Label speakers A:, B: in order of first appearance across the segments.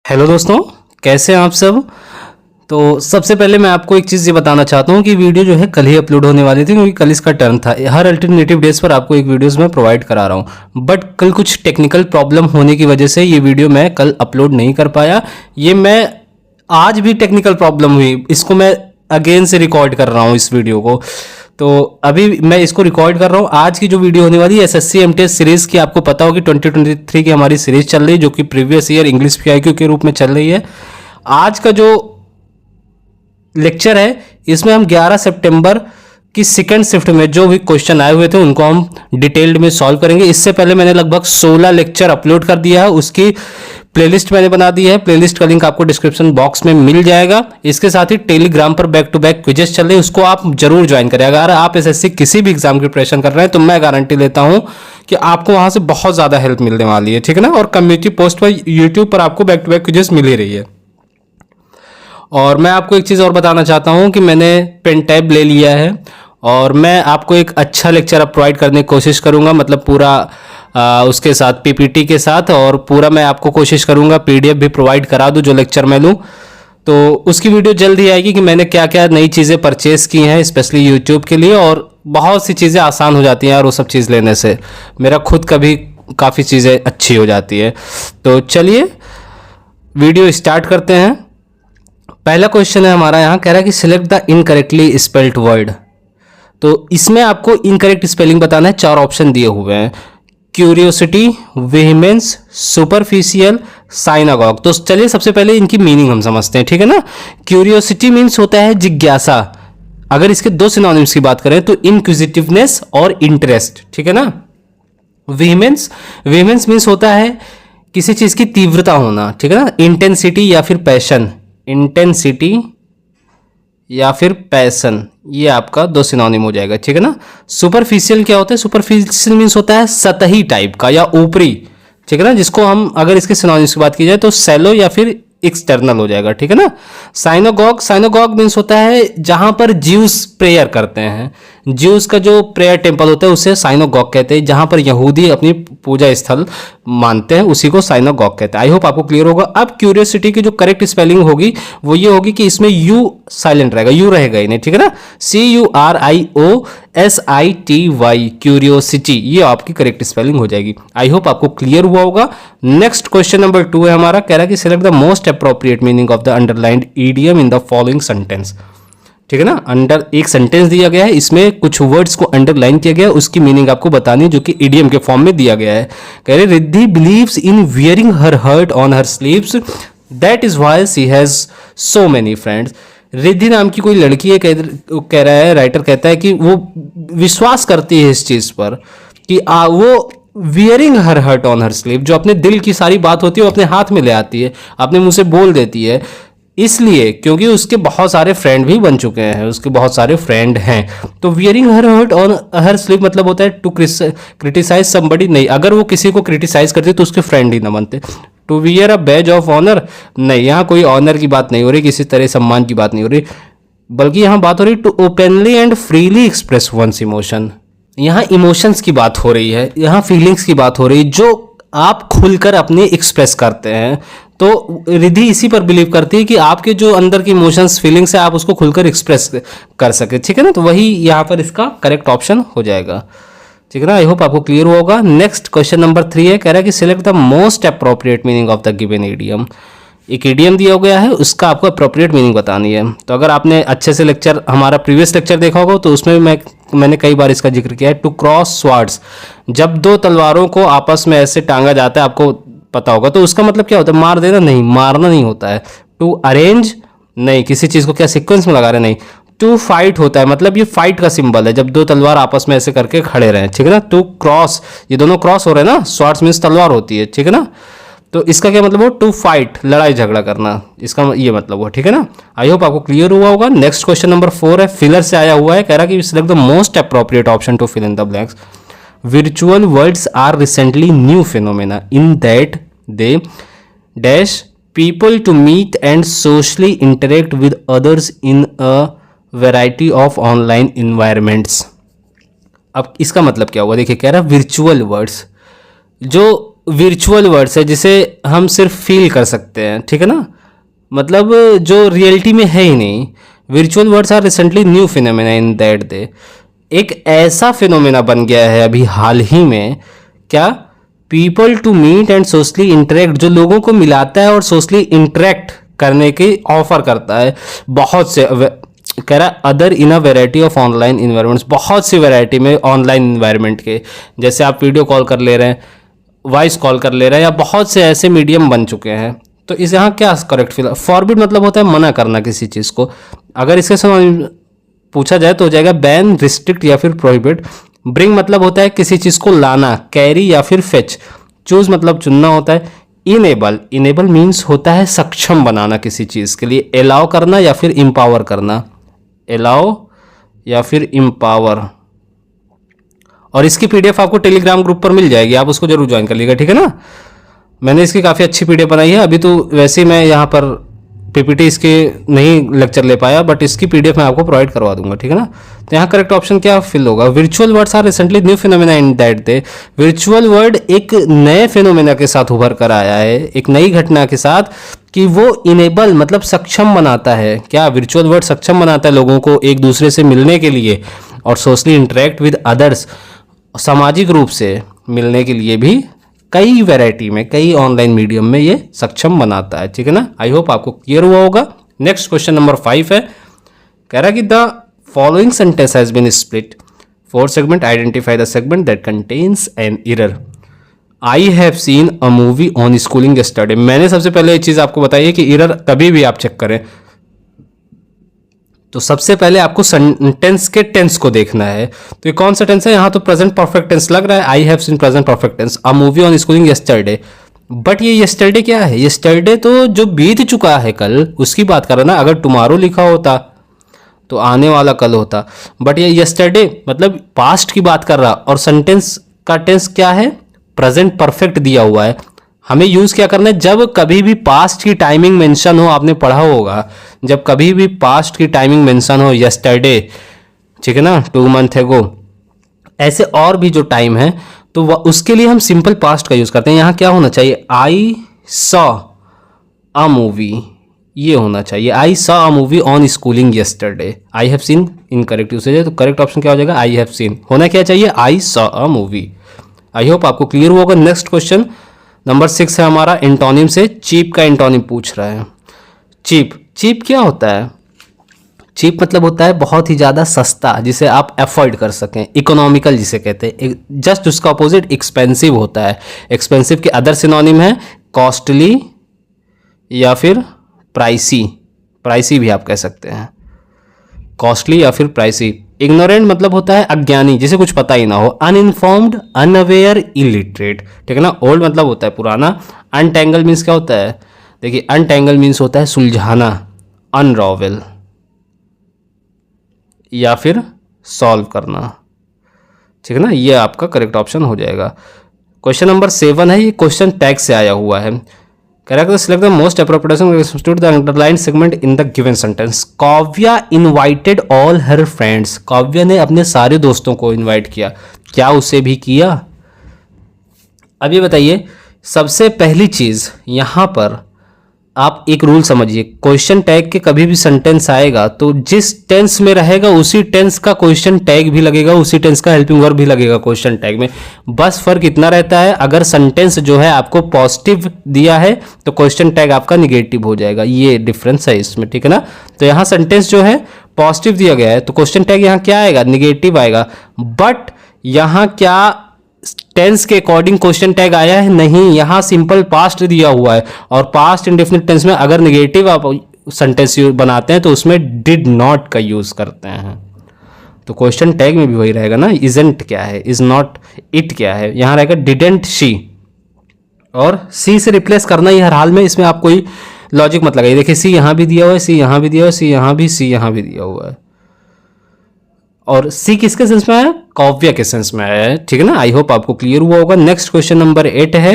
A: Hello दोस्तों, कैसे हैं आप सब। तो सबसे पहले मैं आपको एक चीज़ ये बताना चाहता हूँ कि वीडियो जो है कल ही अपलोड होने वाली थी, क्योंकि कल इसका टर्न था। हर अल्टरनेटिव डेज पर आपको एक वीडियोस मैं प्रोवाइड करा रहा हूँ, बट कल कुछ टेक्निकल प्रॉब्लम होने की वजह से ये वीडियो मैं कल अपलोड नहीं कर पाया। ये मैं आज भी टेक्निकल प्रॉब्लम हुई, इसको मैं अगेन से रिकॉर्ड कर रहा हूँ इस वीडियो को। तो अभी मैं इसको रिकॉर्ड कर रहा हूँ। आज की जो वीडियो होने वाली है एसएससी एमटीएस सीरीज की, आपको पता होगी 2023 की हमारी सीरीज चल रही है, जो कि प्रीवियस ईयर इंग्लिश पीआईक्यू के रूप में चल रही है। आज का जो लेक्चर है इसमें हम 11 सितंबर की सेकंड शिफ्ट में जो भी क्वेश्चन आए हुए थे उनको हम डिटेल्ड में सॉल्व करेंगे। इससे पहले मैंने लगभग 16 लेक्चर अपलोड कर दिया है, उसकी प्लेलिस्ट मैंने बना दी है। प्लेलिस्ट का लिंक आपको डिस्क्रिप्शन बॉक्स में मिल जाएगा। इसके साथ ही टेलीग्राम पर बैक टू बैक क्विजेस चल रहे हैं, उसको आप जरूर ज्वाइन करें। अगर आप एसएससी किसी भी एग्जाम की प्रिपरेशन कर रहे हैं तो मैं गारंटी लेता हूं कि आपको वहां से बहुत ज्यादा हेल्प मिलने वाली है, ठीक है ना। और कम्युनिटी पोस्ट पर यूट्यूब पर आपको बैक टू बैक क्विजेस मिल ही रही है। और मैं आपको एक चीज़ और बताना चाहता हूँ कि मैंने पेन टैब ले लिया है और मैं आपको एक अच्छा लेक्चर अब प्रोवाइड करने की कोशिश करूँगा, मतलब पूरा उसके साथ पीपीटी के साथ, और पूरा मैं आपको कोशिश करूँगा पीडीएफ भी प्रोवाइड करा दूँ जो लेक्चर मैं लूँ। तो उसकी वीडियो जल्द ही आएगी कि मैंने क्या क्या नई चीज़ें परचेज़ की हैं स्पेशली यूट्यूब के लिए, और बहुत सी चीज़ें आसान हो जाती हैं यार वो सब चीज़ लेने से। मेरा खुद का भी काफ़ी चीज़ें अच्छी हो जाती है। तो चलिए वीडियो स्टार्ट करते हैं। पहला क्वेश्चन है हमारा, यहाँ कह रहा है कि select the incorrectly spelled word. तो इसमें आपको इनकरेक्ट स्पेलिंग बताना है। 4 ऑप्शन दिए हुए हैं, क्यूरियोसिटी, वेहिमेंस, सुपरफिशियल, साइनागॉग। तो चलिए सबसे पहले इनकी मीनिंग हम समझते हैं, ठीक है ना। क्यूरियोसिटी मीन्स होता है जिज्ञासा। अगर इसके 2 सिनोनिम्स की बात करें तो इनक्विजिटिवनेस और इंटरेस्ट, ठीक है ना। वेहिमेंस, वेहिमेंस मीन्स होता है किसी चीज की तीव्रता होना, ठीक है ना। इंटेंसिटी या फिर पैशन, इंटेंसिटी या फिर पैसन, ये आपका 2 सिनोनिम हो जाएगा, ठीक है ना। सुपरफिशियल क्या होता है, सुपरफिशियल मीन्स होता है सतही टाइप का या ऊपरी, ठीक है ना। जिसको हम अगर इसके सिनोनिम्स की बात की जाए तो सैलो या फिर एक्सटर्नल हो जाएगा, ठीक है ना। साइनोगॉग, साइनोगॉग मीन्स होता है जहां पर ज्यूस प्रेयर करते हैं। ज्यूस का जो प्रेयर टेम्पल होता है उसे साइनोगॉग कहते हैं। जहां पर यहूदी अपनी पूजा स्थल मानते हैं उसी को साइनोगॉग कहते हैं। आई होप आपको क्लियर होगा। अब क्यूरियोसिटी की जो करेक्ट स्पेलिंग होगी वो ये होगी कि इसमें यू साइलेंट रहेगा, यू रहेगा ही नहीं, ठीक है ना। CURIOSITY, क्यूरियोसिटी, ये आपकी करेक्ट स्पेलिंग हो जाएगी। आई होप आपको क्लियर हुआ होगा। नेक्स्ट क्वेश्चन नंबर 2 है हमारा, कह रहा है कि select the most appropriate meaning of the underlined idiom in the following sentence, ठीक है ना। अंडर एक सेंटेंस दिया गया है, इसमें कुछ वर्ड्स को अंडरलाइन किया गया है, उसकी मीनिंग आपको बतानी है जो कि इडियम के फॉर्म में दिया गया है। कह रहे Riddhi believes in wearing her heart on her sleeves, that is why she has so many friends. Riddhi नाम की कोई लड़की है, कह रहा है, राइटर कहता है कि वो विश्वास करती है इस चीज पर कि वो wearing her heart on her sleeve, जो अपने दिल की सारी बात होती है वो अपने हाथ में ले आती है, अपने मुंह से बोल देती है, इसलिए क्योंकि उसके बहुत सारे फ्रेंड भी बन चुके हैं, उसके बहुत सारे फ्रेंड हैं। तो wearing her heart on her sleeve मतलब होता है टू क्रिटिसाइज समबडी, नहीं, अगर वो किसी को क्रिटिसाइज करती तो उसके फ्रेंड ही ना बनते। To wear a badge of honour, नहीं, यहाँ कोई ऑनर की बात नहीं हो रही, किसी तरह सम्मान की बात नहीं हो रही, बल्कि यहाँ बात हो रही to openly and freely express once emotion. यहाँ इमोशंस की बात हो रही है, यहाँ फीलिंग्स की बात हो रही है जो आप खुलकर अपने एक्सप्रेस करते हैं। तो रिद्धि इसी पर बिलीव करती है कि आपके जो अंदर की इमोशंस फीलिंग्स है आप उसको खुलकर एक्सप्रेस कर सके, ठीक है ना। तो वही यहाँ पर इसका करेक्ट ऑप्शन हो जाएगा, ठीक है ना। आई होप आपको क्लियर हुआ होगा। नेक्स्ट क्वेश्चन नंबर 3 है, कह रहा है कि select the most appropriate meaning of the given idiom. एक इडियम दिया गया है, उसका आपको अप्रोप्रिएट मीनिंग बतानी है। तो अगर आपने अच्छे से लेक्चर, हमारा प्रीवियस लेक्चर देखा होगा तो उसमें मैंने कई बार इसका जिक्र किया है। टू क्रॉस स्वार्ड्स, जब 2 तलवारों को आपस में ऐसे टांगा जाता है, आपको पता होगा, तो उसका मतलब क्या होता है, मार देना नहीं, मारना नहीं होता है। टू अरेंज, नहीं, किसी चीज़ को क्या सीक्वेंस में लगा रहे, नहीं। टू फाइट होता है, मतलब ये फाइट का सिंबल है, जब 2 तलवार आपस में ऐसे करके खड़े रहे, ठीक है ना। टू क्रॉस, ये दोनों क्रॉस हो रहे हैं ना, स्वार्ड्स मीन्स तलवार होती है, ठीक है ना। तो इसका क्या मतलब हो, टू फाइट, लड़ाई झगड़ा करना, इसका ये मतलब हुआ, ठीक है ना। आई होप आपको क्लियर हुआ होगा। नेक्स्ट क्वेश्चन नंबर 4 है, फिलर से आया हुआ है, कह रहा कि select the most appropriate option to fill in the blanks. Virtual worlds are recently new phenomena in that they dash people to meet and socially interact with others in a variety of online environments। अब इसका मतलब क्या हुआ, देखिए कह रहा है विर्चुअल words, जो विर्चुअल वर्ड्स है जिसे हम सिर्फ फील कर सकते हैं, ठीक है ना, मतलब जो रियलिटी में है ही नहीं। Virtual worlds are recently new phenomena in that they, एक ऐसा फिनोमेना बन गया है अभी हाल ही में, क्या, people to meet and socially interact, जो लोगों को मिलाता है और सोशली इंटरेक्ट करने की ऑफर करता है। बहुत से कह रहा है other in a variety of online environments, बहुत सी वेराइटी में ऑनलाइन इन्वायरमेंट के, जैसे आप वीडियो कॉल कर ले रहे हैं, वॉइस कॉल कर ले रहे हैं, या बहुत से ऐसे मीडियम बन चुके हैं। तो इस यहाँ क्या करेक्ट फील, फॉरबिड मतलब होता है मना करना किसी चीज़ को। अगर इसके समझ पूछा जाए तो हो जाएगा बैन, रिस्ट्रिक्ट या फिर प्रोहिबिट। ब्रिंग मतलब होता है किसी चीज़ को लाना, कैरी या फिर फेच। चूज मतलब चुनना होता है। इनेबल, इनेबल मीन्स होता है सक्षम बनाना किसी चीज़ के लिए। अलाउ करना या फिर इम्पावर करना, अलाउ या फिर इम्पावर। और इसकी पीडीएफ आपको टेलीग्राम ग्रुप पर मिल जाएगी, आप उसको जरूर ज्वाइन कर लीजिएगा, ठीक है ना। मैंने इसकी काफ़ी अच्छी पीडीएफ बनाई है। अभी तो वैसे ही मैं यहाँ पर पीपीटी इसके नहीं लेक्चर ले पाया, बट इसकी पीडीएफ मैं आपको प्रोवाइड करवा दूंगा, ठीक है ना। तो यहाँ करेक्ट ऑप्शन क्या फिल होगा, virtual worlds are recently new phenomena in that they. Virtual world एक नए फिनोमेना के साथ उभर कर आया है, एक नई घटना के साथ, कि वो इनेबल मतलब सक्षम बनाता है। क्या विर्चुअल वर्ड सक्षम बनाता है लोगों को एक दूसरे से मिलने के लिए और सोशली इंटरेक्ट विद अदर्स, सामाजिक रूप से मिलने के लिए भी कई वैरायटी में, कई ऑनलाइन मीडियम में ये सक्षम बनाता है, ठीक है ना। आई होप आपको क्लियर हुआ होगा। नेक्स्ट क्वेश्चन नंबर 5 है, कह रहा कि the following sentence has been split 4 segment, identify the segment that contains an error. I have seen a movie on schooling yesterday. मैंने सबसे पहले ये चीज़ आपको बताई है कि एरर कभी भी आप चेक करें तो सबसे पहले आपको सेंटेंस के टेंस को देखना है। तो ये कौन सा टेंस है, यहाँ तो प्रेजेंट परफेक्ट टेंस लग रहा है, I have seen present perfect tense, a movie on schooling yesterday. But ये यस्टरडे क्या है, यस्टरडे तो जो बीत चुका है कल उसकी बात कर रहा ना। अगर टुमारो लिखा होता तो आने वाला कल होता, बट ये यस्टरडे मतलब पास्ट की बात कर रहा, और सेंटेंस का टेंस क्या है, प्रेजेंट परफेक्ट दिया हुआ है। हमें यूज क्या करना है, जब कभी भी पास्ट की टाइमिंग मेंशन हो, आपने पढ़ा होगा, जब कभी भी पास्ट की टाइमिंग मेंशन हो, यस्टरडे, ठीक है ना, 2 मंथ एगो, ऐसे और भी जो टाइम है, तो उसके लिए हम सिंपल पास्ट का यूज करते हैं। यहाँ क्या होना चाहिए, आई सॉ अ मूवी, ये होना चाहिए, I saw a movie on schooling yesterday. I have scene incorrect usage है, तो करेक्ट ऑप्शन क्या हो जाएगा, आई हैव सीन। होना क्या चाहिए, I saw a movie. I hope आपको क्लियर हुआ होगा। नेक्स्ट क्वेश्चन नंबर 6 है हमारा, एंटोनिम से। चीप का एंटोनिम पूछ रहा है। चीप, चीप क्या होता है, चीप मतलब होता है बहुत ही ज़्यादा सस्ता, जिसे आप अफोर्ड कर सकें। इकोनॉमिकल जिसे कहते हैं, जस्ट उसका अपोजिट एक्सपेंसिव होता है। एक्सपेंसिव के अदर सिनोनिम है कॉस्टली या फिर प्राइसी, प्राइसी भी आप कह सकते हैं, कॉस्टली या फिर प्राइसी। इग्नोरेंट मतलब होता है अज्ञानी, जिसे कुछ पता ही ना हो। अनइन्फॉर्म्ड, अनअवेयर, इलिटरेट, ठीक है ना। ओल्ड मतलब होता है पुराना। अनटेंगल मीन्स क्या होता है, देखिए अनटेंगल मीन्स होता है सुलझाना, अनरॉवेल या फिर सॉल्व करना, ठीक है ना। ये आपका करेक्ट ऑप्शन हो जाएगा। क्वेश्चन नंबर 7 है, ये क्वेश्चन टैग से आया हुआ है। Correct, select the most appropriate substitute the underline segment in the given sentence. Kavya invited all her friends. Kavya ने अपने सारे दोस्तों को इनवाइट किया, क्या उसे भी किया। अब ये बताइए, सबसे पहली चीज यहां पर आप एक रूल समझिए, क्वेश्चन टैग के कभी भी सेंटेंस आएगा तो जिस टेंस में रहेगा उसी टेंस का क्वेश्चन टैग भी लगेगा, उसी टेंस का हेल्पिंग वर्ब भी लगेगा क्वेश्चन टैग में। बस फर्क इतना रहता है, अगर सेंटेंस जो है आपको पॉजिटिव दिया है तो क्वेश्चन टैग आपका निगेटिव हो जाएगा, ये डिफरेंस है इसमें, ठीक है ना। तो यहाँ सेंटेंस जो है पॉजिटिव दिया गया है तो क्वेश्चन टैग यहाँ क्या आएगा, निगेटिव आएगा। बट यहाँ क्या टेंस के अकॉर्डिंग क्वेश्चन टैग आया है, नहीं, यहाँ सिंपल पास्ट दिया हुआ है। और पास्ट इंडेफिनिट टेंस में अगर निगेटिव आप सेंटेंस बनाते हैं तो उसमें डिड नॉट का यूज करते हैं। तो क्वेश्चन टैग में भी वही रहेगा ना, इजंट क्या है, इज नॉट, इट क्या है, यहाँ रहेगा डिडेंट शी, और सी से रिप्लेस करना ही हर हाल में, इसमें आप कोई लॉजिक मत लगाइए। देखिए सी यहाँ भी दिया हुआ है, सी यहाँ भी दिया हुआ है, सी यहाँ भी दिया हुआ है। और सी किसके सेंस में आया, काव्या के सेंस में आया है, ठीक है ना। आई होप आपको क्लियर हुआ होगा। नेक्स्ट क्वेश्चन नंबर 8 है,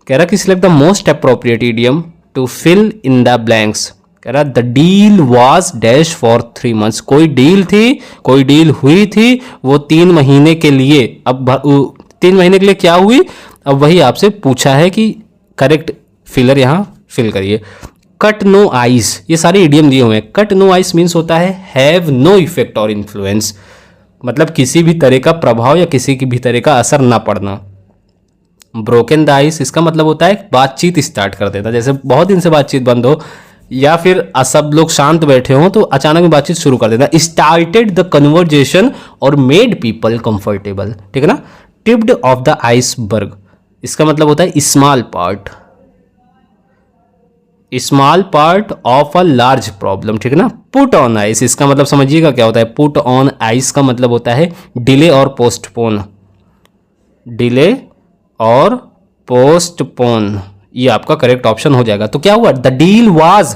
A: कह रहा कि select the most appropriate idiom to fill in the blanks. कह रहा the deal was dash for 3 months. कोई डील थी, कोई डील हुई थी, वो 3 महीने के लिए। अब 3 महीने के लिए क्या हुई, अब वही आपसे पूछा है कि करेक्ट फिलर यहाँ फिल करिए। कट नो आइस, ये सारे इडियम दिए हुए हैं। कट नो आइस मीन्स होता है हैव नो इफेक्ट और इन्फ्लुएंस, मतलब किसी भी तरह का प्रभाव या किसी की भी तरह का असर ना पड़ना। ब्रोकन द आइस, इसका मतलब होता है बातचीत स्टार्ट कर देना, जैसे बहुत दिन से बातचीत बंद हो या फिर सब लोग शांत बैठे हों तो अचानक में बातचीत शुरू कर देना। स्टार्टेड द कन्वर्जेशन और मेड पीपल कंफर्टेबल, ठीक है ना। टिप्ड ऑफ द आइसबर्ग, इसका मतलब होता है small part of a large problem, ठीक है ना। पुट ऑन आइस, इसका मतलब समझिएगा क्या होता है। पुट ऑन आइस का मतलब होता है डिले और पोस्टपोन, डिले और पोस्टपोन, ये आपका करेक्ट ऑप्शन हो जाएगा। तो क्या हुआ, द डील वाज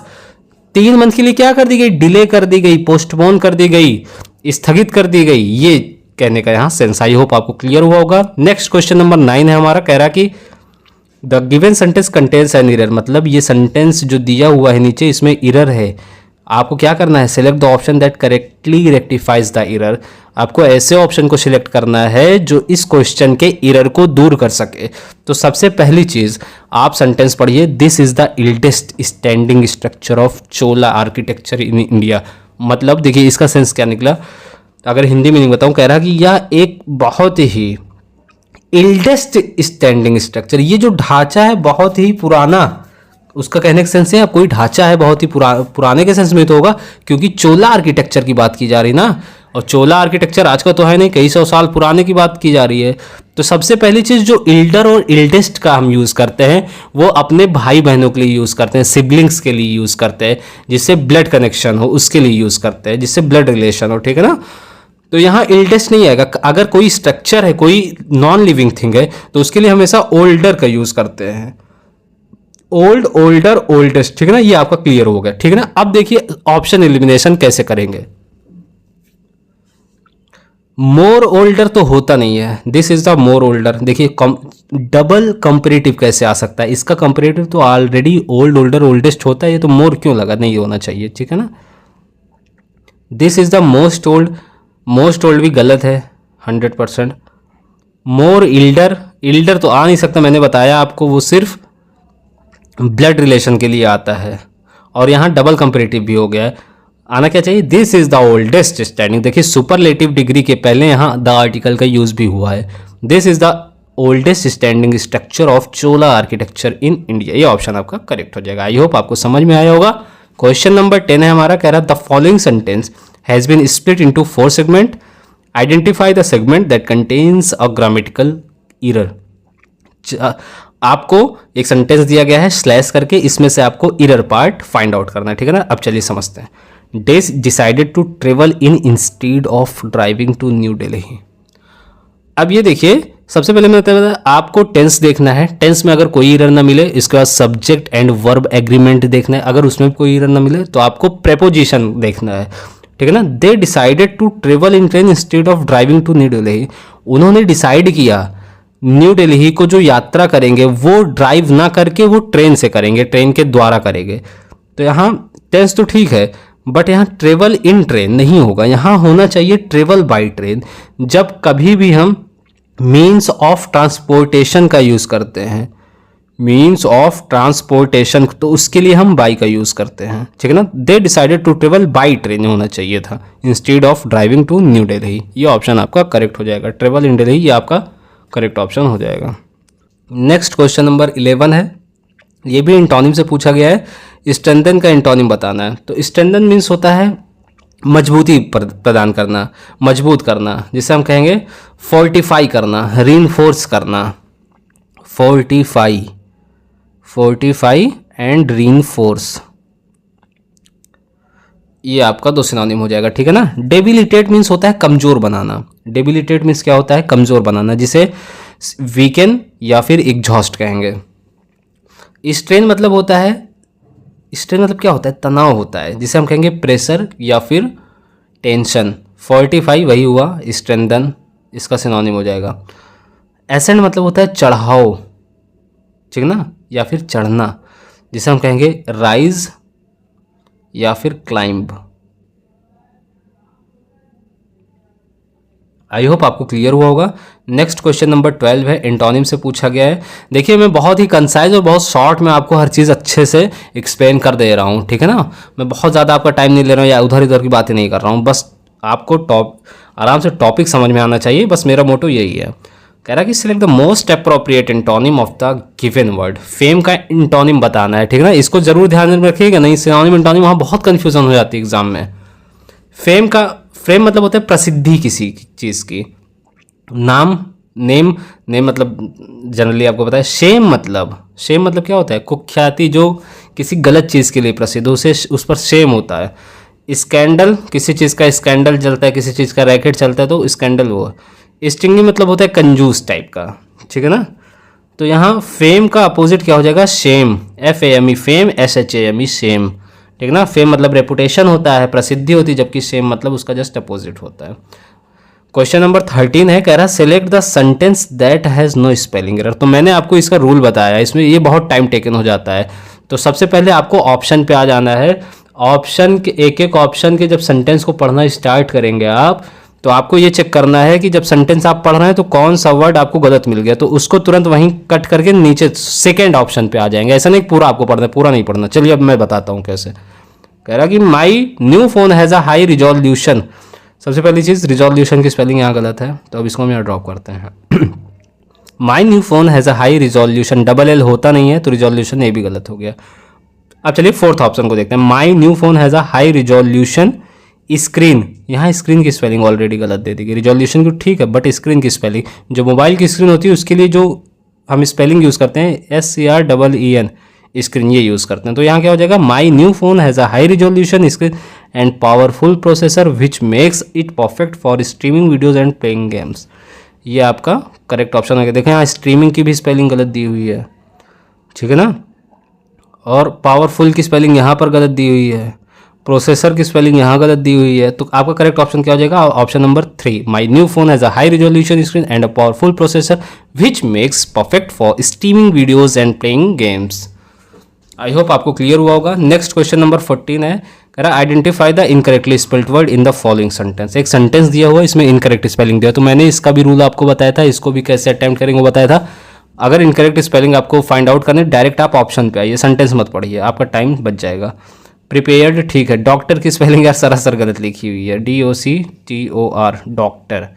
A: 3 मंथ के लिए क्या कर दी गई, डिले कर दी गई, पोस्टपोन कर दी गई, स्थगित कर दी गई, ये कहने का यहाँ सेंस। आई होप आपको क्लियर हुआ होगा। नेक्स्ट क्वेश्चन नंबर 9 है हमारा, कह रहा कि the given sentence contains an error, मतलब ये सेंटेंस जो दिया हुआ है नीचे इसमें इरर है। आपको क्या करना है, select the option that correctly rectifies the error. आपको ऐसे ऑप्शन को सिलेक्ट करना है जो इस क्वेश्चन के इरर को दूर कर सके। तो सबसे पहली चीज आप सेंटेंस पढ़िए, this is the oldest standing structure of Chola architecture in India. मतलब देखिए इसका सेंस क्या निकला, अगर हिंदी में नहीं बताऊं, कह रहा कि यह एक बहुत ही इल्डेस्ट स्टैंडिंग स्ट्रक्चर, ये जो ढांचा है बहुत ही पुराना, उसका कहने का सेंस है कोई ढांचा है बहुत ही पुराने के सेंस में तो होगा, क्योंकि चोला आर्किटेक्चर की बात की जा रही ना, और चोला आर्किटेक्चर आज का तो है नहीं, कई सौ साल पुराने की बात की जा रही है। तो सबसे पहली चीज़ जो इल्डर और इल्डेस्ट का हम यूज़ करते हैं वो अपने भाई बहनों के लिए यूज़ करते हैं, सिबलिंग्स के लिए यूज़ करते हैं, जिससे ब्लड कनेक्शन हो उसके लिए यूज़ करते हैं, जिससे ब्लड रिलेशन हो, ठीक है ना। तो यहाँ इल्डेस्ट नहीं आएगा। अगर कोई स्ट्रक्चर है, कोई नॉन लिविंग थिंग है, तो उसके लिए हमेशा ओल्डर का यूज़ करते हैं, ओल्ड, ओल्डर, ओल्डेस्ट, ठीक है ना। ये आपका क्लियर हो गया, ठीक है ना। अब देखिए ऑप्शन एलिमिनेशन कैसे करेंगे। मोर ओल्डर तो होता नहीं है, this is the more older. देखिए डबल कंपेरेटिव कैसे आ सकता है, इसका कंपेरेटिव तो ऑलरेडी ओल्ड, ओल्डर, ओल्डेस्ट होता है, ये तो मोर क्यों लगा, नहीं होना चाहिए, ठीक है ना। This is the most old, most old भी गलत है 100%। मोर इल्डर, इल्डर तो आ नहीं सकता, मैंने बताया आपको वो सिर्फ ब्लड रिलेशन के लिए आता है, और यहाँ डबल कंपेरेटिव भी हो गया है, आना क्या चाहिए, this is the oldest standing. देखिए सुपरलेटिव डिग्री के पहले यहाँ द आर्टिकल का यूज भी हुआ है। This is the oldest standing structure of Chola architecture in India, ये ऑप्शन आपका करेक्ट हो जाएगा। आई होप आपको समझ में आया होगा। क्वेश्चन नंबर 10 है हमारा, कह रहा the following sentence has been split into 4 segment, identify the segment that contains a grammatical error. आपको एक सेंटेंस दिया गया है स्लैश करके, इसमें से आपको एरर पार्ट फाइंड आउट करना है, ठीक है ना। अब चलिए समझते हैं। Days decided to travel in instead of driving to New Delhi. अब ये देखिए सबसे पहले मैं बताया आपको टेंस देखना है, टेंस में अगर कोई एरर ना मिले इसके बाद सब्जेक्ट एंड वर्ब एग्रीमेंट देखना है, अगर उसमें कोई एरर ना मिले तो आपको प्रेपोजिशन देखना है, ठीक है ना। They decided to travel in train instead of driving to New Delhi, उन्होंने डिसाइड किया न्यू दिल्ली को जो यात्रा करेंगे वो ड्राइव ना करके वो ट्रेन से करेंगे, ट्रेन के द्वारा करेंगे। तो यहाँ टेंस तो ठीक है, बट यहाँ ट्रेवल इन ट्रेन नहीं होगा, यहाँ होना चाहिए ट्रेवल बाई ट्रेन। जब कभी भी हम मीन्स ऑफ ट्रांसपोर्टेशन का यूज़ करते हैं, मीन्स ऑफ ट्रांसपोर्टेशन, तो उसके लिए हम बाई का यूज़ करते हैं, ठीक है ना। They decided to travel by train होना चाहिए था instead of driving to New Delhi, ये ऑप्शन आपका करेक्ट हो जाएगा। ट्रेवल इन दिल्ली ये आपका करेक्ट ऑप्शन हो जाएगा। नेक्स्ट क्वेश्चन नंबर 11 है, ये भी इंटोनिम से पूछा गया है, स्ट्रेंथन का इंटोनिम बताना है। तो स्ट्रेंथन मीन्स होता है मजबूती प्रदान करना, मजबूत करना, जिसे हम कहेंगे फोर्टिफाई करना, रीइंफोर्स करना, फोर्टिफाई एंड रीइंफोर्स, ये आपका 2 सिनोनिम हो जाएगा, ठीक है ना। डेबिलिटेट मीन्स होता है कमजोर बनाना, डेबिलिटेट मीन्स क्या होता है, कमजोर बनाना, जिसे वीकन या फिर एग्जॉस्ट कहेंगे। स्ट्रेन मतलब होता है, स्ट्रेन मतलब क्या होता है, तनाव होता है, जिसे हम कहेंगे प्रेशर या फिर टेंशन। फोर्टिफाई वही हुआ, स्ट्रेंथन इसका सिनोनिम हो जाएगा। एसेंड मतलब होता है चढ़ाओ, ठीक है ना, या फिर चढ़ना, जिसे हम कहेंगे राइज या फिर क्लाइंब। आई होप आपको क्लियर हुआ होगा। नेक्स्ट क्वेश्चन नंबर 12 है, एंटोनिम से पूछा गया है। देखिए मैं बहुत ही कंसाइज और बहुत शॉर्ट में आपको हर चीज़ अच्छे से एक्सप्लेन कर दे रहा हूँ, ठीक है ना। मैं बहुत ज़्यादा आपका टाइम नहीं ले रहा हूँ या उधर इधर की बातें नहीं कर रहा हूँ, बस आपको आराम से टॉपिक समझ में आना चाहिए, बस मेरा मोटो यही है। कह रहा है कि select the most appropriate antonym of the given word. Fame का एंटोनिम बताना है, ठीक है ना। इसको जरूर ध्यान में रखिएगा, नहीं सिनोनिम एंटोनिम वहाँ बहुत कन्फ्यूजन हो जाती है एग्जाम में। फेम मतलब होता है प्रसिद्धि किसी चीज़ की। नेम मतलब जनरली आपको पता है। शेम मतलब क्या होता है, कुख्याति, जो किसी गलत चीज़ के लिए प्रसिद्ध हो उस पर शेम होता है। स्कैंडल, किसी चीज़ का स्कैंडल चलता है, किसी चीज़ का रैकेट चलता है तो स्कैंडल वो है। स्टिंगी मतलब होता है कंजूस टाइप का, ठीक है ना। तो यहाँ फेम का अपोजिट क्या हो जाएगा, shame, FAME, fame, SHAME, shame, ठीक है ना। फेम मतलब रेपुटेशन होता है, प्रसिद्धि होती है, जबकि शेम मतलब उसका जस्ट अपोजिट होता है। क्वेश्चन नंबर 13 है, कह रहा है select the sentence that has no spelling error. तो मैंने आपको इसका रूल बताया, इसमें ये बहुत टाइम टेकन हो जाता है। तो सबसे पहले आपको ऑप्शन पे आ जाना है। ऑप्शन के एक ऑप्शन के जब सेंटेंस को पढ़ना स्टार्ट करेंगे आप, तो आपको ये चेक करना है कि जब सेंटेंस आप पढ़ रहे हैं तो कौन सा वर्ड आपको गलत मिल गया, तो उसको तुरंत वहीं कट करके नीचे सेकेंड ऑप्शन पे आ जाएंगे। ऐसा नहीं पूरा आपको पढ़ना है, पूरा नहीं पढ़ना। चलिए अब मैं बताता हूँ कैसे। कह रहा कि my new phone has a high resolution. सबसे पहली चीज़, रिजोल्यूशन की स्पेलिंग यहाँ गलत है, तो अब इसको हम यहाँ ड्रॉप करते हैं। My new phone has a high resolution, double L होता नहीं है तो रिजोल्यूशन ये भी गलत हो गया। अब चलिए फोर्थ ऑप्शन को देखते हैं। My new phone has a high resolution screen, यहाँ स्क्रीन की स्पेलिंग ऑलरेडी गलत दे दी गई। रिजोल्यूशन को ठीक है, बट स्क्रीन की स्पेलिंग, जो मोबाइल की स्क्रीन होती है उसके लिए जो हम स्पेलिंग यूज़ करते हैं SCREEN, स्क्रीन, ये यूज़ करते हैं। तो यहाँ क्या हो जाएगा, my new phone has a high resolution screen and powerful processor which makes it perfect for streaming videos and playing games. ये आपका करेक्ट ऑप्शन है। देखें यहाँ स्ट्रीमिंग की भी स्पेलिंग गलत दी हुई है, ठीक है ना। और पावरफुल की स्पेलिंग यहाँ पर गलत दी हुई है, प्रोसेसर की स्पेलिंग यहाँ गलत दी हुई है। तो आपका करेक्ट ऑप्शन क्या हो जाएगा, option number 3। My new phone has a high resolution screen and a powerful processor which makes perfect for streaming videos and playing games. I hope आपको क्लियर हुआ होगा। नेक्स्ट क्वेश्चन नंबर 14 है, कह रहा identify the incorrectly spelled word in the following sentence. एक sentence दिया हुआ है, इसमें इनकरेक्ट स्पेलिंग दिया, तो मैंने इसका भी रूल आपको बताया था, इसको भी कैसे अटेम्प्ट करेंगे वो बताया था। अगर इनकरेक्ट स्पेलिंग आपको फाइंड आउट करने, डायरेक्ट आप ऑप्शन पे आइए, सेंटेंस मत पढ़िए, आपका टाइम बच जाएगा। प्रिपेयर्ड ठीक है, डॉक्टर की स्पेलिंग यार सरासर गलत लिखी हुई है, DOCTOR, डॉक्टर,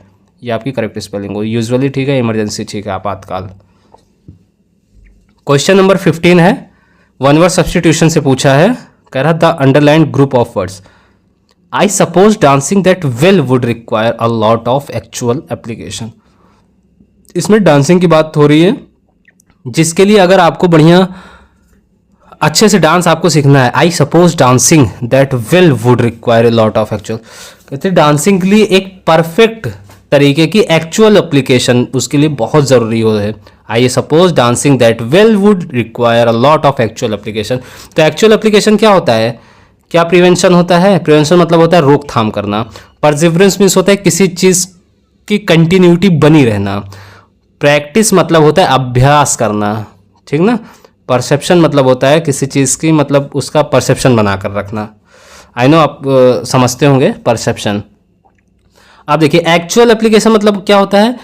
A: ये आपकी करेक्ट स्पेलिंग हो। यूजुअली ठीक है, इमरजेंसी ठीक है, आपातकाल। क्वेश्चन नंबर 15 है, वन वर्ड सब्सटीट्यूशन से पूछा है। कह रहा the underline group of words. I suppose dancing that well would require a lot of actual application. इसमें डांसिंग की बात हो रही है, जिसके लिए अगर आपको बढ़िया अच्छे से डांस आपको सीखना है। I suppose dancing that well would require a lot of actual, कहते हैं डांसिंग के लिए एक परफेक्ट तरीके की एक्चुअल एप्लीकेशन उसके लिए बहुत ज़रूरी हो है। I suppose dancing that well would require a lot of actual application. तो एक्चुअल एप्लीकेशन क्या होता है, क्या प्रिवेंशन होता है। प्रिवेंशन मतलब होता है रोकथाम करना। परसिवरेंस मीन्स होता है किसी चीज़ की कंटिन्यूटी बनी रहना। प्रैक्टिस मतलब होता है अभ्यास करना, ठीक ना। परसेप्शन मतलब होता है किसी चीज़ की, मतलब उसका परसेप्शन बनाकर रखना। आई नो आप समझते होंगे परसेप्शन। आप देखिए एक्चुअल एप्लीकेशन मतलब क्या होता है,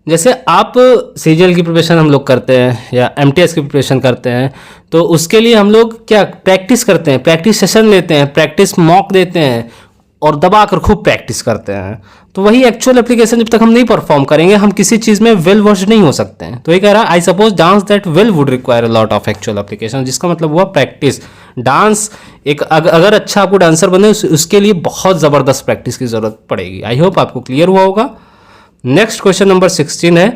A: जैसे आप सीजीएल की प्रिपरेशन हम लोग करते हैं या एमटीएस की प्रिपरेशन करते हैं, तो उसके लिए हम लोग क्या प्रैक्टिस करते हैं, प्रैक्टिस सेशन लेते हैं, प्रैक्टिस मॉक देते हैं और दबा कर खूब प्रैक्टिस करते हैं। तो वही एक्चुअल एप्लीकेशन जब तक हम नहीं परफॉर्म करेंगे, हम किसी चीज़ में वेल वर्स्ड नहीं हो सकते हैं। तो ये कह रहा है I suppose dance that well would require a lot of actual application, जिसका मतलब हुआ प्रैक्टिस। डांस एक अगर अच्छा आपको डांसर बने उसके लिए बहुत ज़बरदस्त प्रैक्टिस की ज़रूरत पड़ेगी। आई होप आपको क्लियर हुआ होगा। नेक्स्ट क्वेश्चन नंबर 16 है,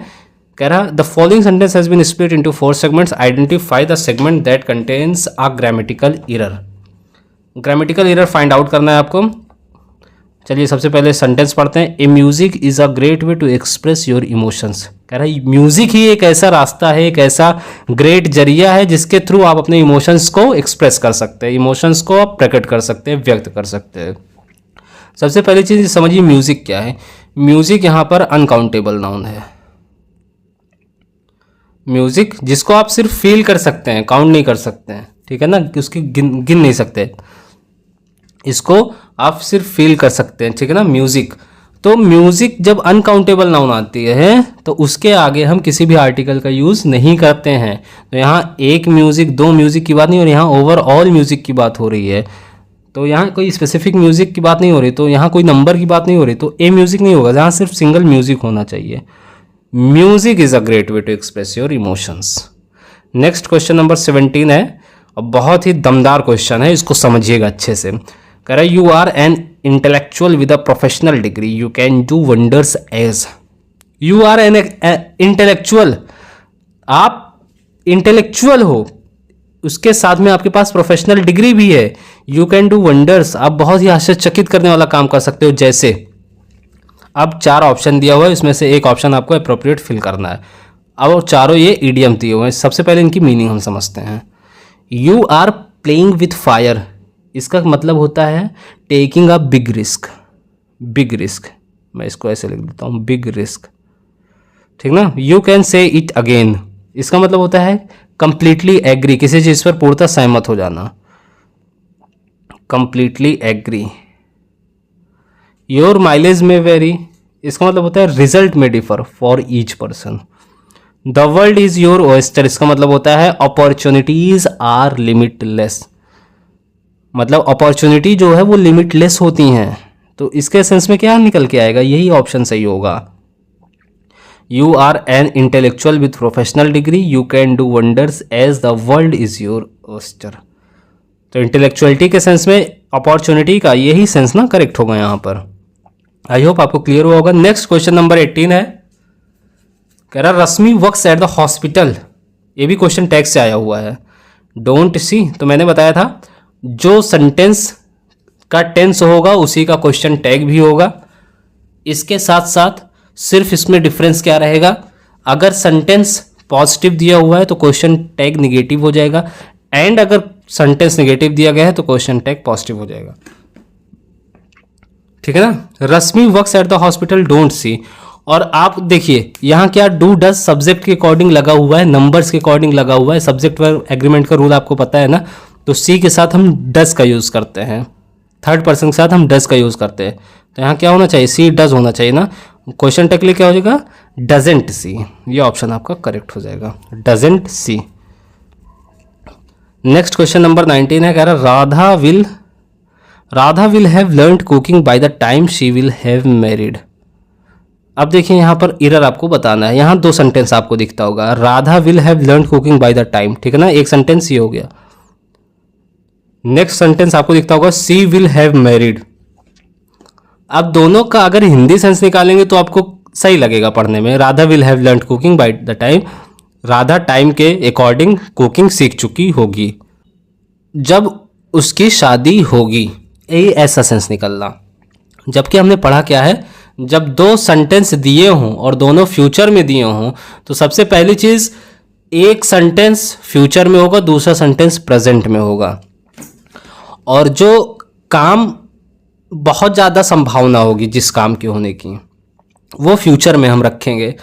A: कह रहा the following sentence has been split into 4 segments, identify the segment that contains a grammatical error. Grammatical error find out करना है आपको। चलिए सबसे पहले सेंटेंस पढ़ते हैं। A music is a great way to express your emotions. कह रहा है म्यूजिक ही एक ऐसा रास्ता है, एक ऐसा ग्रेट जरिया है जिसके थ्रू आप अपने इमोशंस को एक्सप्रेस कर सकते हैं, इमोशंस को आप प्रकट कर सकते हैं, व्यक्त कर सकते हैं। सबसे पहली चीज़ समझिए म्यूजिक क्या है। म्यूजिक यहाँ पर अनकाउंटेबल नाउन है। म्यूजिक जिसको आप सिर्फ फील कर सकते हैं, काउंट नहीं कर सकते हैं, ठीक है ना, कि उसकी गिन नहीं सकते, इसको आप सिर्फ फील कर सकते हैं, ठीक है ना म्यूजिक। तो म्यूजिक जब अनकाउंटेबल नाउन आती है तो उसके आगे हम किसी भी आर्टिकल का यूज़ नहीं करते हैं। तो यहाँ एक म्यूजिक, दो म्यूजिक की बात नहीं हो रही, यहाँ ओवरऑल म्यूजिक की बात हो रही है। तो यहाँ कोई स्पेसिफिक म्यूजिक की बात नहीं हो रही, तो यहाँ कोई नंबर की बात नहीं हो रही, तो ए म्यूजिक नहीं होगा, जहाँ सिर्फ सिंगल म्यूजिक होना चाहिए। Music is a great way to express your emotions. Next question number 17 है और बहुत ही दमदार क्वेश्चन है, इसको समझिएगा अच्छे से। कह रहा है you are an intellectual with a professional degree, you can do wonders as. You are an intellectual, आप इंटेलेक्चुअल हो, उसके साथ में आपके पास प्रोफेशनल डिग्री भी है। यू कैन डू वंडर्स, आप बहुत ही आश्चर्यचकित करने वाला काम कर सकते हो। जैसे अब 4 ऑप्शन दिया हुआ है, इसमें से एक ऑप्शन आपको अप्रोप्रिएट फिल करना है। अब चारों ये ईडियम दिए हुए हैं। सबसे पहले इनकी मीनिंग हम समझते हैं। You are playing with fire, इसका मतलब होता है taking a big risk. Big risk, मैं इसको ऐसे लिख देता हूँ, बिग रिस्क, ठीक ना। You can say it again, इसका मतलब होता है कंप्लीटली एग्री, किसी चीज़ पर पूर्णतः सहमत हो जाना, कंप्लीटली एग्री। योर माइलेज में वेरी, इसका मतलब होता है रिजल्ट में differ for each person. The world is your oyster, इसका मतलब होता है अपॉर्चुनिटीज आर लिमिटलेस, मतलब अपॉर्चुनिटी जो है वो लिमिटलेस होती हैं। तो इसके सेंस में क्या निकल के आएगा, यही ऑप्शन सही होगा। You are an intellectual with professional degree, you can do wonders as the world is your oyster. तो इंटेलेक्चुअलिटी के सेंस में अपॉर्चुनिटी का यही सेंस ना करेक्ट होगा यहाँ पर। आई होप आपको क्लियर हुआ होगा। नेक्स्ट क्वेश्चन नंबर 18 है, कह रहा रश्मि वर्क्स एट द हॉस्पिटल, ये भी क्वेश्चन टैग से आया हुआ है। डोंट सी, तो मैंने बताया था जो सेंटेंस का टेंस होगा उसी का क्वेश्चन टैग भी होगा। इसके साथ साथ सिर्फ इसमें डिफरेंस क्या रहेगा, अगर सेंटेंस पॉजिटिव दिया हुआ है तो क्वेश्चन टैग निगेटिव हो जाएगा, एंड अगर सेंटेंस नेगेटिव दिया गया है तो क्वेश्चन टैग पॉजिटिव हो जाएगा, ठीक है ना। Rashmi works at the hospital, don't see. और आप देखिए यहाँ क्या डू डज सब्जेक्ट के अकॉर्डिंग लगा हुआ है, नंबर्स के अकॉर्डिंग लगा हुआ है। सब्जेक्ट वर्ब एग्रीमेंट का रूल आपको पता है ना, तो सी के साथ हम डज का यूज़ करते हैं, थर्ड पर्सन के साथ हम डज का यूज़ करते हैं। तो यहाँ क्या होना चाहिए, सी डज होना चाहिए ना। क्वेश्चन टैग के लिए क्या हो जाएगा, डजेंट सी, ये ऑप्शन आपका करेक्ट हो जाएगा, doesn't see. Next question number 19 है, कह रहा Radha will have learned cooking by the time she will have married. अब देखिए यहाँ पर एरर आपको बताना है। यहाँ 2 सेंटेंस आपको दिखता होगा, Radha will have learned cooking by the time, ठीक है ना, एक सेंटेंस ही हो गया। नेक्स्ट सेंटेंस आपको दिखता होगा सी विल हैव मैरिड। अब दोनों का अगर हिंदी सेंस निकालेंगे तो आपको सही लगेगा पढ़ने में। Radha will have learned cooking by the time, Radha time के अकॉर्डिंग कुकिंग सीख चुकी होगी जब उसकी शादी होगी, यही ऐसा सेंस निकलना। जबकि हमने पढ़ा क्या है, जब 2 सेंटेंस दिए हों और दोनों फ्यूचर में दिए हों तो सबसे पहली चीज़ एक सेंटेंस फ्यूचर में होगा, दूसरा सेंटेंस प्रेजेंट में होगा, और जो काम बहुत ज़्यादा संभावना होगी जिस काम के होने की वो फ्यूचर में हम रखेंगे,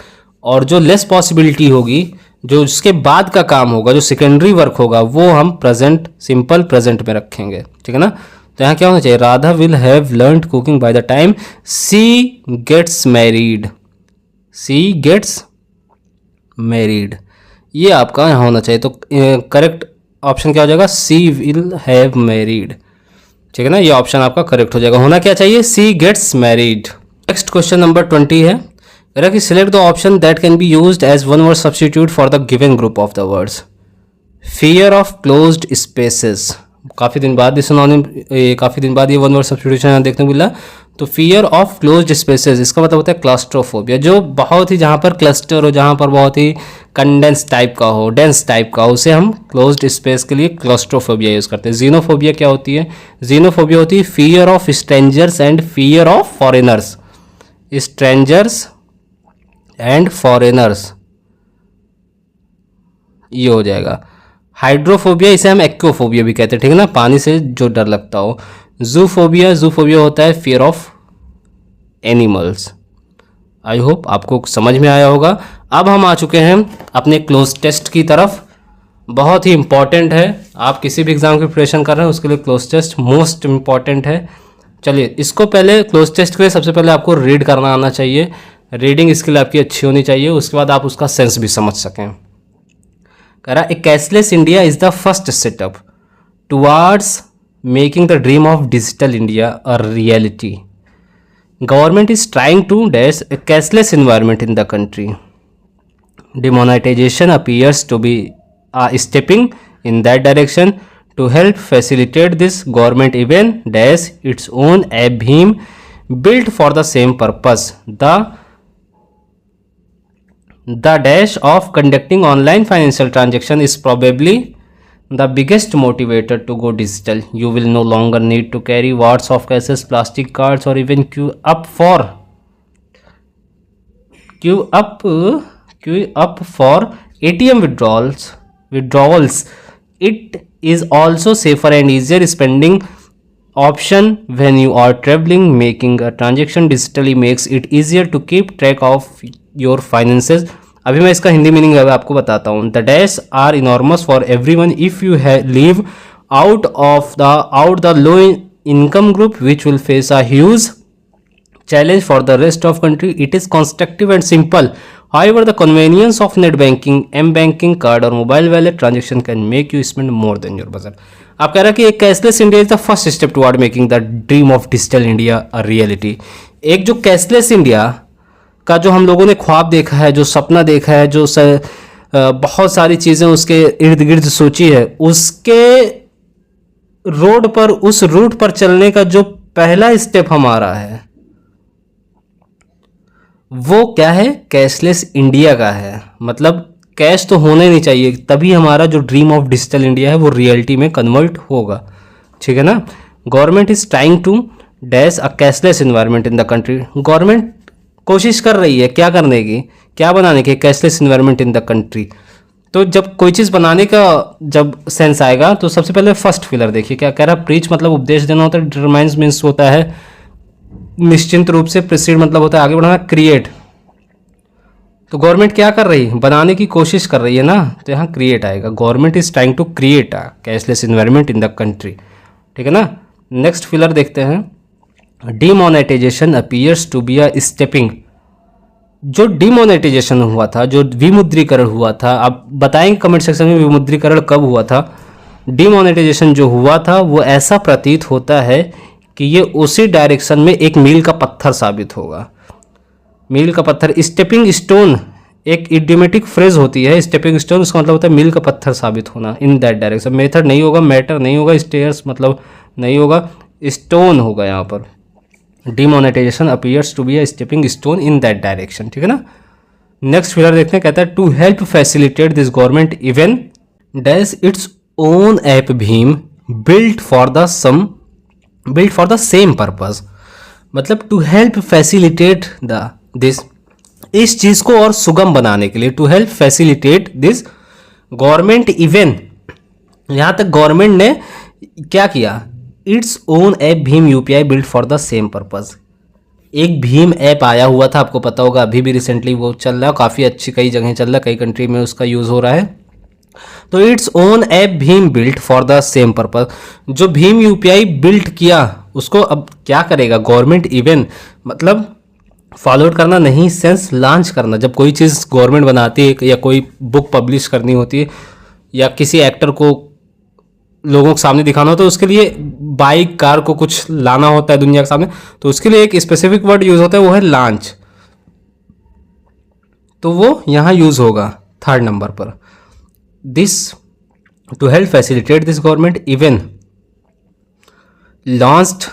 A: और जो लेस पॉसिबिलिटी होगी, जो उसके बाद का काम होगा, जो सेकेंडरी वर्क होगा, वो हम प्रेजेंट, सिंपल प्रेजेंट में रखेंगे, ठीक है ना। तो यहाँ क्या होना चाहिए, Radha will have learned cooking by the time she gets married, she gets married, ये आपका यहाँ होना चाहिए। तो करेक्ट ऑप्शन क्या हो जाएगा, सी विल हैव मैरिड, ठीक है ना, ये ऑप्शन आपका करेक्ट हो जाएगा। होना क्या चाहिए, she gets married. Next question number 20 है, कि select the option that can be used as one word substitute for the given group of the words. Fear of closed spaces, काफ़ी दिन बाद ये वन वर्ड सब्स्टिट्यूशन देखने को मिला। तो फियर ऑफ क्लोज्ड स्पेसेस, इसका मतलब होता है क्लास्ट्रोफोबिया, जो बहुत ही जहाँ पर क्लस्टर हो, जहाँ पर बहुत ही कंडेंस टाइप का हो, डेंस टाइप का हो, उसे हम क्लोज्ड स्पेस के लिए क्लास्ट्रोफोबिया यूज़ करते हैं। जीनोफोबिया क्या होती है, जीनोफोबिया होती है fear of strangers and fear of foreigners, strangers and foreigners, ये हो जाएगा। हाइड्रोफोबिया, इसे हम एक्वाफोबिया भी कहते हैं, ठीक है ना, पानी से जो डर लगता हो। जूफोबिया होता है fear of animals. I hope आपको समझ में आया होगा। अब हम आ चुके हैं अपने क्लोज टेस्ट की तरफ। बहुत ही इंपॉर्टेंट है, आप किसी भी एग्जाम की प्रिपरेशन कर रहे हैं उसके लिए क्लोज टेस्ट मोस्ट इंपॉर्टेंट है। चलिए इसको पहले क्लोज टेस्ट के लिए सबसे पहले आपको रीड करना आना चाहिए, रीडिंग स्किल आपकी अच्छी होनी चाहिए, उसके बाद आप उसका सेंस भी समझ सकें। कह रहा a cashless India is the first setup towards making the dream of digital India a reality. Government is trying to dash a cashless environment in the country. Demonetization appears to be stepping in that direction. To help facilitate this, government even dash its own app Bhim built for the same purpose. The dash of conducting online financial transaction is probably the biggest motivator to go digital. You will no longer need to carry wads of cases, plastic cards, or even queue up for ATM withdrawals. It is also safer and easier spending option when you are traveling. Making a transaction digitally makes it easier to keep track of your finances. अभी मैं इसका Hindi meaning आपको बताता हूँ। The dash are enormous for everyone if you live out the low income group, which will face a huge challenge for the rest of country. It is constructive and simple. However, the convenience of net banking, m-banking, card और mobile wallet transaction can make you spend more than your budget. आप कह रहे हैं कि एक cashless India is the first step toward making the dream of digital India a reality. एक जो cashless India का जो हम लोगों ने ख्वाब देखा है, जो सपना देखा है, जो बहुत सारी चीज़ें उसके इर्द गिर्द सोची है, उसके रोड पर, उस रूट पर चलने का जो पहला स्टेप हमारा है वो क्या है? कैशलेस इंडिया का है। मतलब कैश तो होना ही नहीं चाहिए, तभी हमारा जो ड्रीम ऑफ डिजिटल इंडिया है वो रियलिटी में कन्वर्ट होगा। ठीक है ना। Government is trying to dash a cashless environment in the country. Government कोशिश कर रही है क्या करने की, क्या बनाने की? Cashless environment in the country. तो जब कोई चीज़ बनाने का जब सेंस आएगा तो सबसे पहले फर्स्ट पिलर देखिए क्या कह रहा है। प्रीच मतलब उपदेश देना होता है, डिटरमाइंस मीन्स होता है निश्चित रूप से, प्रोसीड मतलब होता है आगे बढ़ाना, क्रिएट। तो गवर्नमेंट क्या कर रही है? बनाने की कोशिश कर रही है ना, तो यहाँ क्रिएट आएगा। Government is trying to create a cashless environment in the country. ठीक है ना। नेक्स्ट पिलर देखते हैं। Demonetisation appears to be a stepping. जो डीमोनेटाइजेशन हुआ था, जो विमुद्रीकरण हुआ था, आप बताएंगे कमेंट सेक्शन में विमुद्रीकरण कब हुआ था। डीमोनेटाइजेशन जो हुआ था वो ऐसा प्रतीत होता है कि ये उसी डायरेक्शन में एक मील का पत्थर साबित होगा। मील का पत्थर, स्टेपिंग स्टोन एक इडियोमेटिक फ्रेज होती है। स्टेपिंग स्टोन उसका मतलब होता है मील का पत्थर साबित होना, इन दैट डायरेक्शन। मेथड नहीं होगा, मैटर नहीं होगा, स्टेयर्स मतलब नहीं होगा, स्टोन होगा यहाँ पर। Demonetisation appears to be a stepping stone in that direction. ठीक है ना। नेक्स्ट फिलर देखते हैं, कहता है to help facilitate this government even dash its own app भीम built for the same purpose. मतलब टू हेल्प फैसिलिटेट दिस, इस चीज को और सुगम बनाने के लिए, to help facilitate this government even, यहां तक गवर्नमेंट ने क्या किया? इट्स ओन ऐप भीम UPI build for the same purpose. एक भीम ऐप आया हुआ था, आपको पता होगा, अभी भी रिसेंटली वो चल रहा है, काफ़ी अच्छी कई जगह चल रहा है, कई कंट्री में उसका यूज़ हो रहा है। तो इट्स ओन ऐप भीम built for the same purpose. जो भीम यूपीआई बिल्ट किया उसको अब क्या करेगा गवर्नमेंट इवन, मतलब फॉलोअप करना नहीं, सेंस लॉन्च करना। जब कोई चीज़ गवर्नमेंट बनाती है या कोई बुक पब्लिश करनी होती है या किसी एक्टर को लोगों के सामने दिखाना होता है, तो उसके लिए बाइक कार को कुछ लाना होता है दुनिया के सामने, तो उसके लिए एक स्पेसिफिक वर्ड यूज होता है, वो है लॉन्च। तो वो यहाँ यूज होगा थर्ड नंबर पर। This to help facilitate this government even launched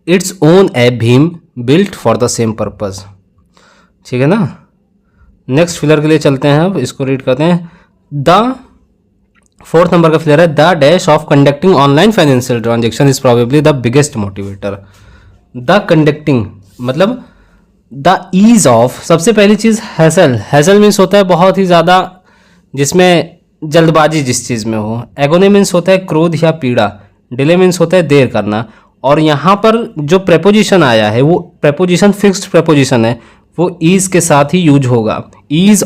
A: its own app भीम built for the same purpose. ठीक है ना। नेक्स्ट फिलर के लिए चलते हैं, अब इसको रीड करते हैं। द फोर्थ नंबर का फिलर है the dash of conducting online financial transaction is probably the biggest motivator. The conducting मतलब द ईज ऑफ, सबसे पहली चीज हैसल मीन्स होता है बहुत ही ज़्यादा, जिसमें जल्दबाजी जिस चीज़ में हो। एगोनी मीन्स होता है क्रोध या पीड़ा। डिले मीन्स होता है देर करना। और यहाँ पर जो प्रेपोजिशन आया है वो प्रेपोजिशन फिक्स्ड प्रेपोजिशन है, वो ईज के साथ ही यूज होगा। ईज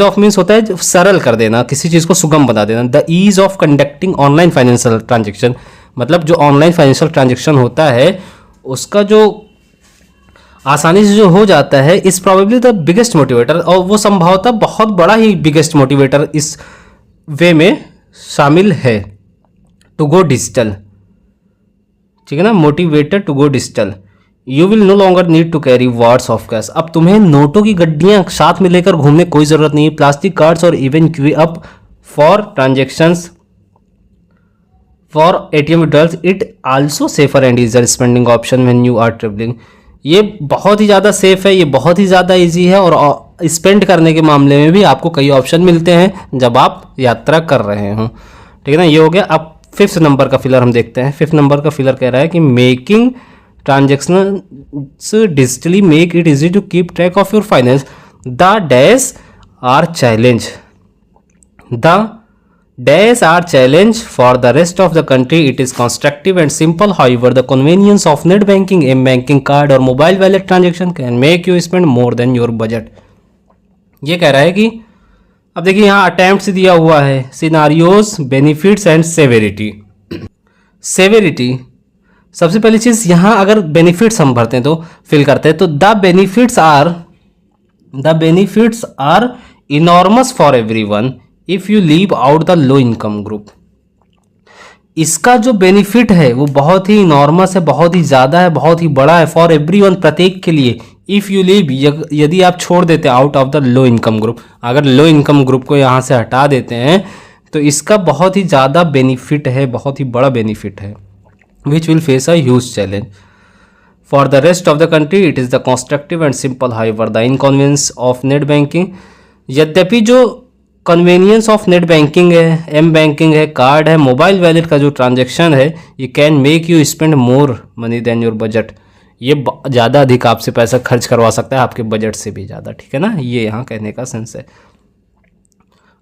A: ऑफ मीन्स होता है सरल कर देना, किसी चीज़ को सुगम बना देना। The ease of conducting online financial transaction मतलब जो ऑनलाइन फाइनेंशियल ट्रांजेक्शन होता है उसका जो आसानी से जो हो जाता है इस प्रॉबेबली द बिगेस्ट मोटिवेटर, और वो संभवतः बहुत बड़ा ही बिगेस्ट मोटिवेटर इस वे में शामिल है टू गो डिजिटल। ठीक है ना, motivated to go digital. You will no longer need to carry wads of cash. अब तुम्हें नोटों की गड्डियां साथ में लेकर घूमने कोई जरूरत नहीं है। प्लास्टिक कार्ड्स और even queue up for transactions for ATM withdrawals. It also safer and easier spending option when you are travelling. ये बहुत ही ज़्यादा सेफ है, ये बहुत ही ज़्यादा इजी है, और स्पेंड करने के मामले में भी आपको कई ऑप्शन मिलते हैं जब आप यात्रा कर रहे हो। ठीक है ना, ये हो गया। अब 5th नंबर का फिलर हम देखते हैं। 5th नंबर का फिलर कह रहा है कि making transaction digitally make it easy to keep track of your finance. The dash are challenge for the rest of the country. It is constructive and simple. However, the convenience of net banking, M-banking card और mobile wallet transaction can make you spend more than your budget. ये कह रहा है कि अब देखिए यहाँ attempt दिया हुआ है, scenarios, benefits and severity. Severity सबसे पहली चीज़, यहाँ अगर बेनिफिट्स हम भरते हैं तो फिल करते हैं तो the benefits are enormous for everyone if you leave out the low income group. इसका जो बेनिफिट है वो बहुत ही इनॉर्मस है, बहुत ही ज़्यादा है, बहुत ही बड़ा है, फॉर एवरीवन, प्रत्येक के लिए। इफ़ यू लीव, यदि आप छोड़ देते हैं out of the low income group, अगर लो इनकम ग्रुप को यहाँ से हटा देते हैं तो इसका बहुत ही ज़्यादा बेनिफिट है, बहुत ही बड़ा बेनिफिट है। Which will face a huge challenge for the rest of the country. It is the constructive and simple, however the inconvenience of net banking. यद्यपि जो कन्वीनियंस ऑफ नेट बैंकिंग है, एम बैंकिंग है, card है, mobile wallet का जो transaction है, ये can make you spend more money than your budget. ये ज़्यादा अधिक आपसे पैसा खर्च करवा सकता है, आपके बजट से भी ज़्यादा। ठीक है ना, ये यहाँ कहने का सेंस है।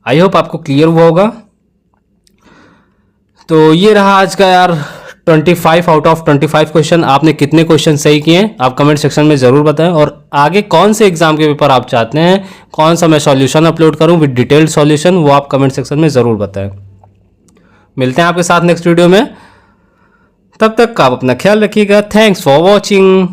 A: आई होप आपको क्लियर हुआ होगा। तो ये रहा आज का यार 25 आउट ऑफ 25 क्वेश्चन। आपने कितने क्वेश्चन सही किए हैं आप कमेंट सेक्शन में ज़रूर बताएं, और आगे कौन से एग्जाम के पेपर आप चाहते हैं, कौन सा मैं सॉल्यूशन अपलोड करूं विद डिटेल्ड सॉल्यूशन, वो आप कमेंट सेक्शन में ज़रूर बताएं। मिलते हैं आपके साथ नेक्स्ट वीडियो में, तब तक आप अपना ख्याल रखिएगा। Thanks for watching.